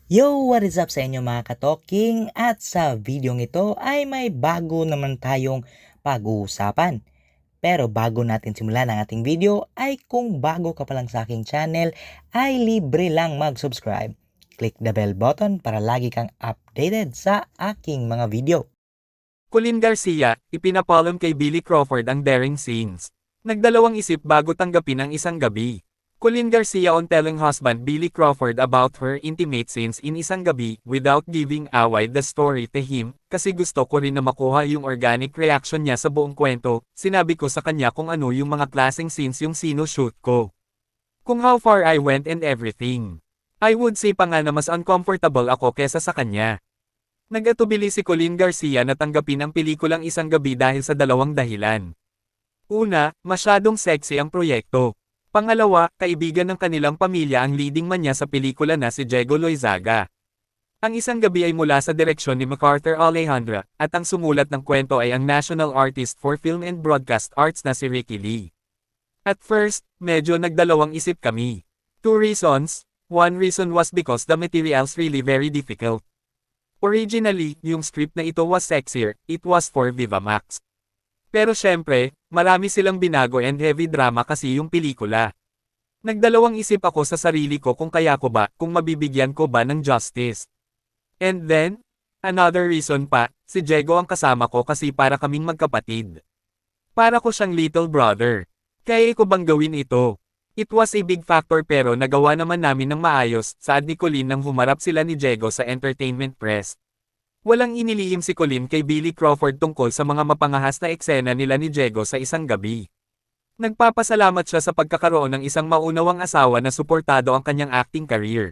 Yo! What is up sa inyo mga katoking? At sa videong ito ay may bago naman tayong pag-uusapan. Pero bago natin simulan ang ating video ay kung bago ka pa lang sa aking channel ay libre lang mag-subscribe. Click the bell button para lagi kang updated sa aking mga video. Colleen Garcia, ipinapalm kay Billy Crawford ang daring scenes. Nagdalawang isip bago tanggapin ang isang gabi. Colleen Garcia on telling husband Billy Crawford about her intimate scenes in Isang Gabi without giving away the story to him, kasi gusto ko rin na makuha yung organic reaction niya sa buong kwento. Sinabi ko sa kanya kung ano yung mga klaseng scenes yung sino-shoot ko. Kung how far I went and everything. I would say pa nga na mas uncomfortable ako kesa sa kanya. Nag-atubili si Colleen Garcia na tanggapin ang pelikulang Isang Gabi dahil sa dalawang dahilan. Una, masyadong sexy ang proyekto. Pangalawa, kaibigan ng kanilang pamilya ang leading man niya sa pelikula na si Diego Loizaga. Ang Isang Gabi ay mula sa direksyon ni MacArthur Alejandra, at ang sumulat ng kwento ay ang National Artist for Film and Broadcast Arts na si Ricky Lee. At first, medyo nagdalawang isip kami. Two reasons. One reason was because the material's really very difficult. Originally, yung script na ito was sexier, it was for Viva Max. Pero syempre, marami silang binago and heavy drama kasi yung pelikula. Nagdalawang isip ako sa sarili ko kung kaya ko ba, kung mabibigyan ko ba ng justice. And then, another reason pa, si Diego ang kasama ko kasi para kaming magkapatid. Para ko siyang little brother. Kaya ko bang gawin ito? It was a big factor pero nagawa naman namin ng maayos, saad ni Colleen nang humarap sila ni Diego sa entertainment press. Walang inilihim si Colleen kay Billy Crawford tungkol sa mga mapangahas na eksena nila ni Diego sa Isang Gabi. Nagpapasalamat siya sa pagkakaroon ng isang maunawang asawa na suportado ang kanyang acting career.